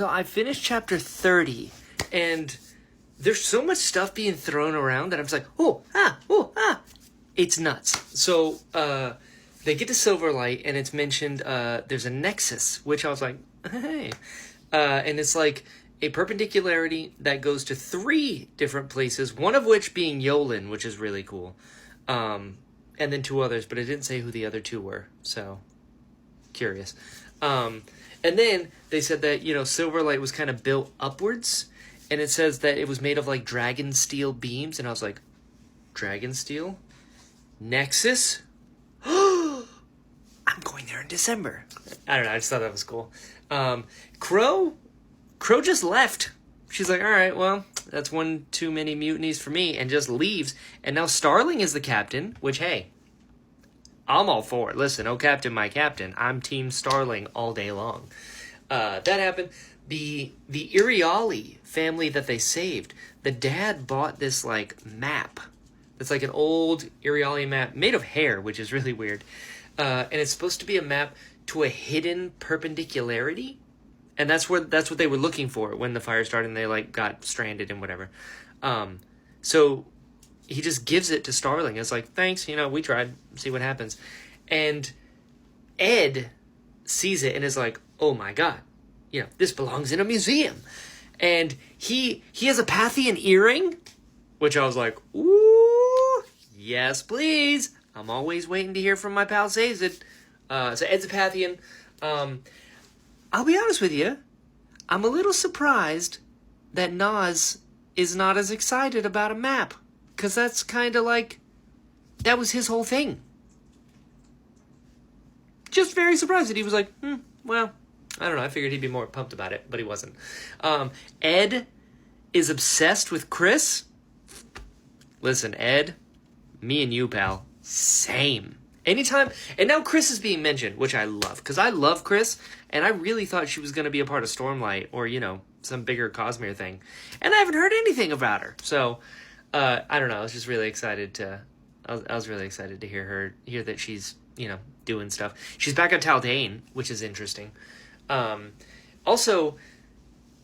So I finished chapter 30, and there's so much stuff being thrown around that I'm just like, oh, ah. It's nuts. So they get to Silverlight, and it's mentioned there's a nexus, which I was like, hey. And it's like a perpendicularity that goes to 3 different places, one of which being Yolen, which is really cool. And then 2 others, but it didn't say who the other 2 were, so curious. And then they said that, Silverlight was kind of built upwards, and it says that it was made of, like, dragon steel beams, and I was like, dragon steel? Nexus? I'm going there in December. I don't know, I just thought that was cool. Crow just left. She's like, all right, well, that's one too many mutinies for me, and just leaves. And now Starling is the captain, which, hey, I'm all for it. Listen, oh, captain, my captain. I'm Team Starling all day long. That happened. The Iriali family that they saved, the dad bought this, like, map. It's like an old Iriali map made of hair, which is really weird. And it's supposed to be a map to a hidden perpendicularity. And that's what they were looking for when the fire started and they, like, got stranded and whatever. So he just gives it to Starling. It's like, thanks, we tried. See what happens. And Ed sees it and is like, oh my god, this belongs in a museum. And he has a Pathian earring, which I was like, ooh, yes, please. I'm always waiting to hear from my pal Sazed. So Ed's a Pathian. I'll be honest with you, I'm a little surprised that Nas is not as excited about a map. Because that's kind of like, that was his whole thing. Just very surprised that he was like, well, I don't know. I figured he'd be more pumped about it, but he wasn't. Ed is obsessed with Chris. Listen, Ed, me and you, pal, same. Anytime, and now Chris is being mentioned, which I love, because I love Chris, and I really thought she was going to be a part of Stormlight, or, some bigger Cosmere thing. And I haven't heard anything about her, so... I don't know. I was just really excited I was really excited to hear that she's, doing stuff. She's back on Taldane, which is interesting. Also,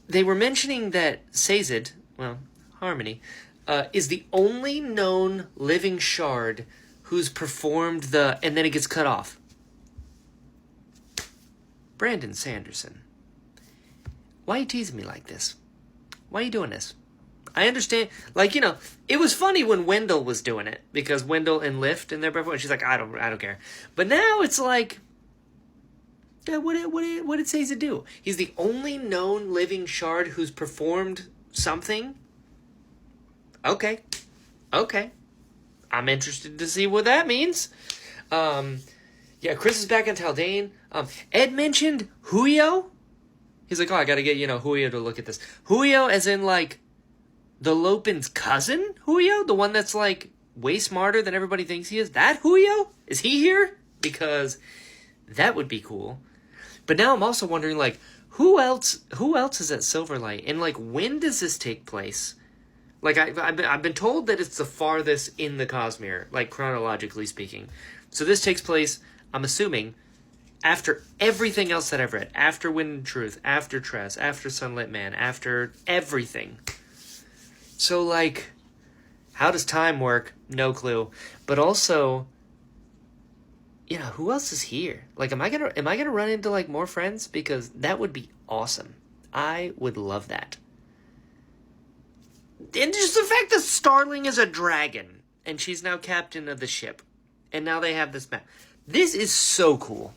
they were mentioning that Sazed, Harmony, is the only known living shard who's performed and then it gets cut off. Brandon Sanderson. Why are you teasing me like this? Why are you doing this? I understand, it was funny when Wendell was doing it, because Wendell and Lift and their performance, she's like, I don't care. But now it's like, yeah, what did Sazed do? He's the only known living shard who's performed something? Okay. I'm interested to see what that means. Yeah, Chris is back on Taldane. Ed mentioned Huio. He's like, oh, I gotta get, Huio to look at this. Huio as in, like, the Lopin's cousin, Huio? The one that's, like, way smarter than everybody thinks he is? That Huio? Is he here? Because that would be cool. But now I'm also wondering, like, who else is at Silverlight? And, like, when does this take place? Like, I've been told that it's the farthest in the Cosmere, like, chronologically speaking. So this takes place, I'm assuming, after everything else that I've read. After Wind and Truth, after Tress, after Sunlit Man, after everything. So, like, how does time work? No clue. But also, who else is here? Like, am I gonna run into, like, more friends? Because that would be awesome. I would love that. And just the fact that Starling is a dragon, and she's now captain of the ship, and now they have this map. This is so cool.